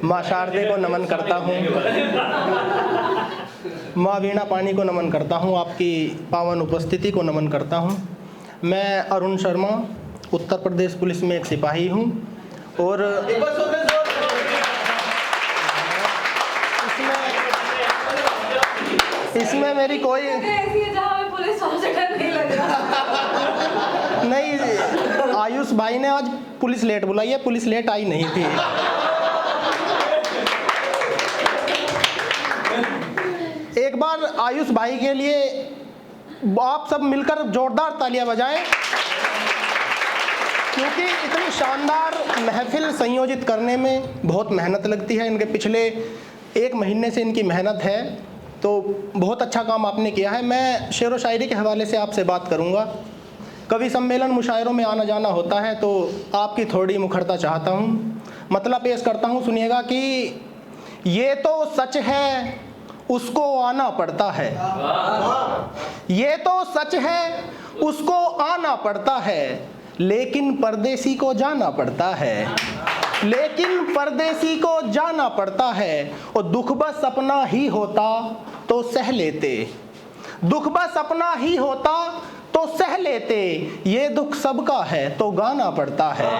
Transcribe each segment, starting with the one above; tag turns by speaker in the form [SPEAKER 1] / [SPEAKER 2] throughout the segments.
[SPEAKER 1] माँ शारदे को नमन करता हूँ, माँ वीणा पानी को नमन करता हूँ, आपकी पावन उपस्थिति को नमन करता हूँ। मैं अरुण शर्मा उत्तर प्रदेश पुलिस में एक सिपाही हूँ और इसमें मेरी कोई नहीं, आयुष भाई ने आज पुलिस लेट बुलाई है, पुलिस लेट आई नहीं थी। एक बार आयुष भाई के लिए आप सब मिलकर जोरदार तालियां बजाएं, क्योंकि इतनी शानदार महफिल संयोजित करने में बहुत मेहनत लगती है। इनके पिछले 1 महीने से इनकी मेहनत है, तो बहुत अच्छा काम आपने किया है। मैं शेर व शायरी के हवाले से आपसे बात करूंगा। कवि सम्मेलन मुशायरों में आना जाना होता है, तो आपकी थोड़ी मुखरता चाहता हूँ। मतलब पेश करता हूँ, सुनिएगा कि ये तो सच है उसको आना पड़ता है, ये तो सच है उसको आना पड़ता है, लेकिन परदेसी को जाना पड़ता है, लेकिन परदेसी को जाना पड़ता है। और दुख बस अपना ही होता तो सह लेते, दुख बस अपना ही होता तो सह लेते, ये दुख सबका है तो गाना पड़ता है,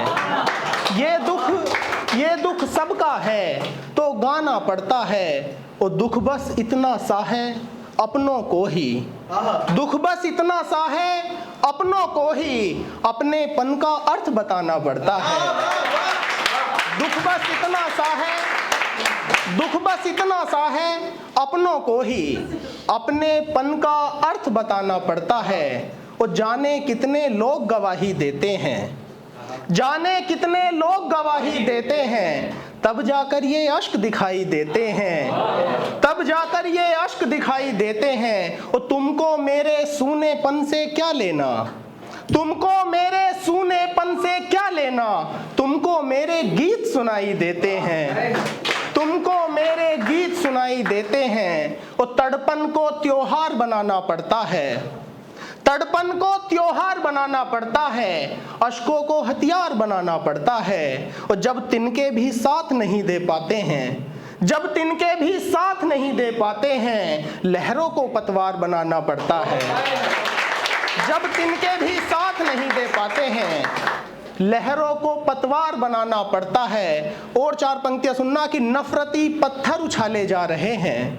[SPEAKER 1] ये दुख सबका है तो गाना पड़ता है। और दुख बस इतना सा है अपनों को ही, दुख बस इतना सा है अपनों को ही, अपनेपन का अर्थ बताना पड़ता है। दुख बस इतना सा है, दुख बस इतना सा है अपनों को ही, अपनेपन का अर्थ बताना पड़ता है। और जाने कितने लोग गवाही देते हैं, जाने कितने लोग गवाही देते हैं, तब जाकर ये अश्क दिखाई देते हैं, तब जाकर ये अश्क दिखाई देते हैं। और तुमको मेरे सूनेपन से क्या लेना, तुमको मेरे सूनेपन से क्या लेना, तुमको मेरे गीत सुनाई देते हैं, तुमको मेरे गीत सुनाई देते हैं। और तड़पन को त्योहार बनाना पड़ता है, तड़पन को त्योहार बनाना पड़ता है, अश्कों को हथियार बनाना पड़ता है। और जब तिनके भी साथ नहीं दे पाते हैं, जब तिनके भी साथ नहीं दे पाते हैं, लहरों को पतवार बनाना पड़ता है। जब तिनके भी साथ नहीं दे पाते हैं, लहरों को पतवार बनाना पड़ता है। और 4 पंक्तियां सुनना कि नफरती पत्थर उछाले जा रहे हैं,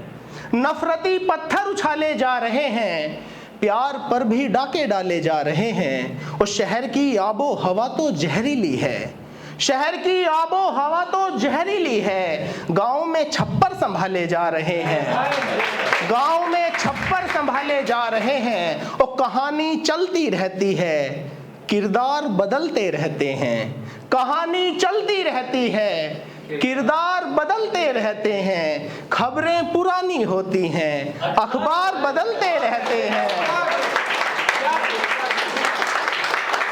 [SPEAKER 1] नफरती पत्थर उछाले जा रहे हैं, प्यार पर भी डाके डाले जा रहे हैं। और शहर की आबो हवा तो जहरीली है, शहर की आबो हवा तो जहरीली है, गांव में छप्पर संभाले जा रहे हैं, गांव में छप्पर संभाले जा रहे हैं। और कहानी चलती रहती है, किरदार बदलते रहते हैं, कहानी चलती रहती है, किरदार बदलते रहते हैं, खबरें पुरानी होती हैं, अखबार बदलते रहते हैं।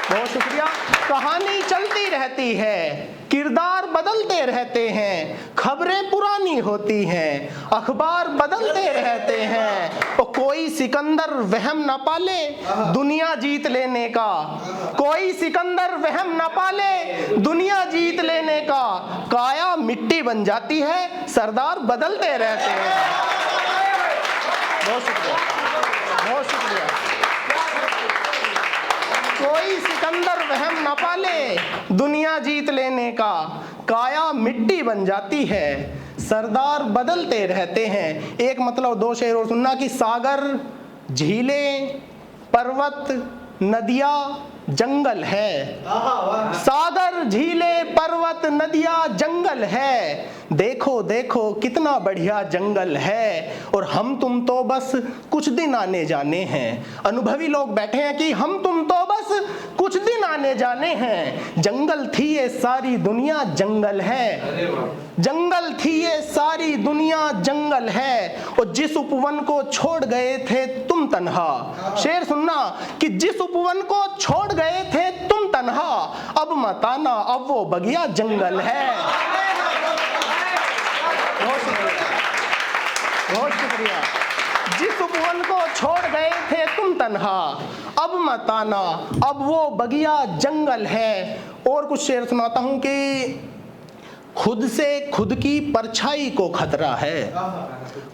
[SPEAKER 1] बहुत शुक्रिया। कहानी चलती रहती है, किरदार बदलते रहते हैं, खबरें पुरानी होती हैं, अखबार बदलते रहते हैं। और कोई सिकंदर वहम न पाले दुनिया जीत लेने का, कोई सिकंदर वहम न पाले दुनिया जीत लेने का, काया मिट्टी बन जाती है, सरदार बदलते रहते हैं। बहुत शुक्रिया, बहुत शुक्रिया। कोई सिकंदर वहम न पाले दुनिया जीत लेने का, काया मिट्टी बन जाती है, सरदार बदलते रहते हैं। एक मतलब 2 शेर और सुनना कि सागर झीलें पर्वत नदियाँ जंगल है, सागर झीलें पर्वत नदियाँ जंगल है, देखो देखो कितना बढ़िया जंगल है। और हम तुम तो बस कुछ दिन आने जाने हैं, अनुभवी लोग बैठे हैं कि हम तुम तो बस कुछ दिन आने जाने हैं, जंगल थी ये सारी दुनिया जंगल है, जंगल थी ये सारी दुनिया जंगल है। और जिस उपवन को छोड़ गए थे तुम तन्हा, शेर सुनना कि जिस उपवन को छोड़ गए थे तुम तन्हा, अब मत आना अब वो बगिया जंगल है। बहुत शुक्रिया, बहुत शुक्रिया। जिस उपवन को छोड़ गए थे तुम तन्हा, अब मत आना, अब वो बगिया जंगल है। और कुछ शेर सुनाता हूं कि खुद से खुद की परछाई को खतरा है,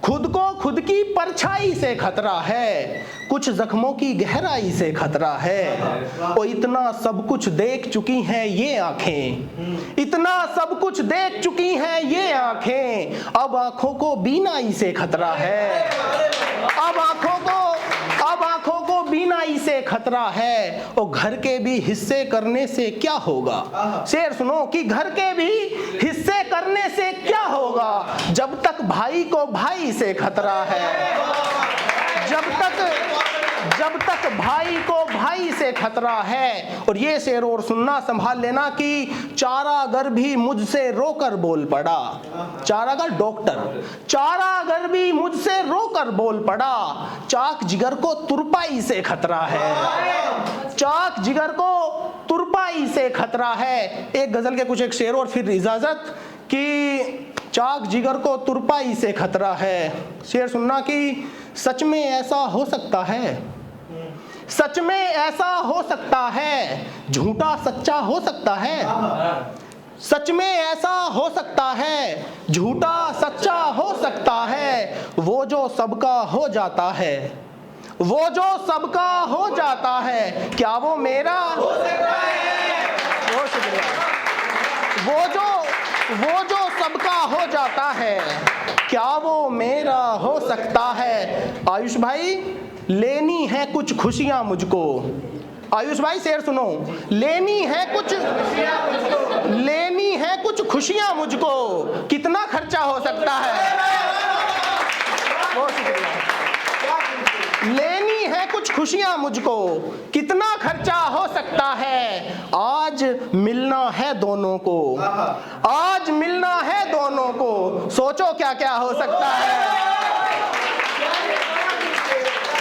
[SPEAKER 1] खुद को खुद की परछाई से खतरा है, कुछ जख्मों की गहराई से खतरा है। और इतना सब कुछ देख चुकी हैं ये आंखें, इतना सब कुछ देख चुकी हैं ये आंखें, अब आंखों को बीनाई से खतरा है, अब आंखों को बीनाई से खतरा है। और घर के भी हिस्से करने से क्या होगा, शेर सुनो कि घर के भी हिस्से करने से क्या होगा, जब तक भाई को भाई से खतरा है, जब तक भाई को भाई से खतरा है। और ये शेर और सुनना संभाल लेना कि चारागर भी मुझसे रोकर बोल पड़ा, चारागर डॉक्टर, चारागर भी मुझसे रोकर बोल पड़ा, चाक जिगर को तुरपाई से खतरा है, चाक जिगर को तुरपाई से खतरा है। एक गजल के कुछ एक शेर और फिर इजाजत कि चाक जिगर को तुरपाई से खतरा है। शेर सुनना कि सच में ऐसा हो सकता है, सच में ऐसा हो सकता है, झूठा सच्चा हो सकता है, सच में ऐसा हो सकता है, झूठा सच्चा हो सकता है। वो जो सबका हो जाता है, वो जो सबका हो जाता है, क्या वो मेरा हो सकता है? बहुत शुक्रिया। वो जो सबका हो जाता है, क्या वो मेरा हो सकता है? आयुष भाई, लेनी है कुछ खुशियां मुझको, आयुष भाई शेर सुनो, लेनी है कुछ खुशियां मुझको, कितना खर्चा हो सकता है? बहुत शुक्रिया। लेनी है कुछ खुशियां मुझको, कितना खर्चा हो सकता है? आज मिलना है दोनों को, आज मिलना है दोनों को, सोचो क्या क्या हो सकता है।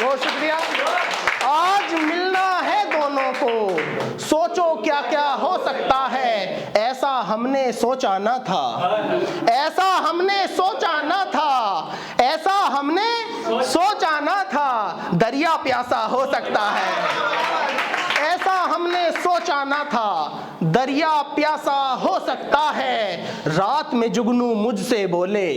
[SPEAKER 1] बहुत शुक्रिया। आज मिलना है दोनों को, सोचो क्या क्या हो सकता है। ऐसा हमने सोचा ना था, ऐसा हमने सोचा ना था, ऐसा हमने सोचा ना था, दरिया प्यासा हो सकता है, ऐसा हमने सोचा ना था, दरिया प्यासा हो सकता है। रात में जुगनू मुझसे बोले,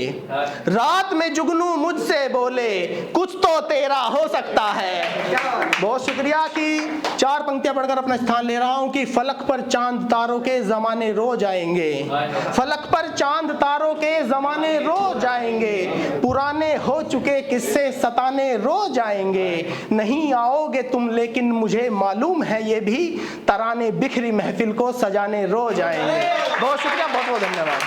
[SPEAKER 1] रात में जुगनू मुझसे बोले, कुछ तो तेरा हो सकता है। बहुत शुक्रिया कि चार पंक्तियां पढ़कर अपना स्थान ले रहा हूं कि फलक पर चांद तारों के जमाने रोज आएंगे, फलक पर चांद तारों के जमाने रोज आएंगे, पुराने हो चुके किस्से सताने रोज आएंगे, नहीं आओगे तुम लेकिन मुझे मालूम है ये भी, तराने बिखरी महफिल को सजाने रोज आएंगे। बहुत शुक्रिया, बहुत बहुत धन्यवाद।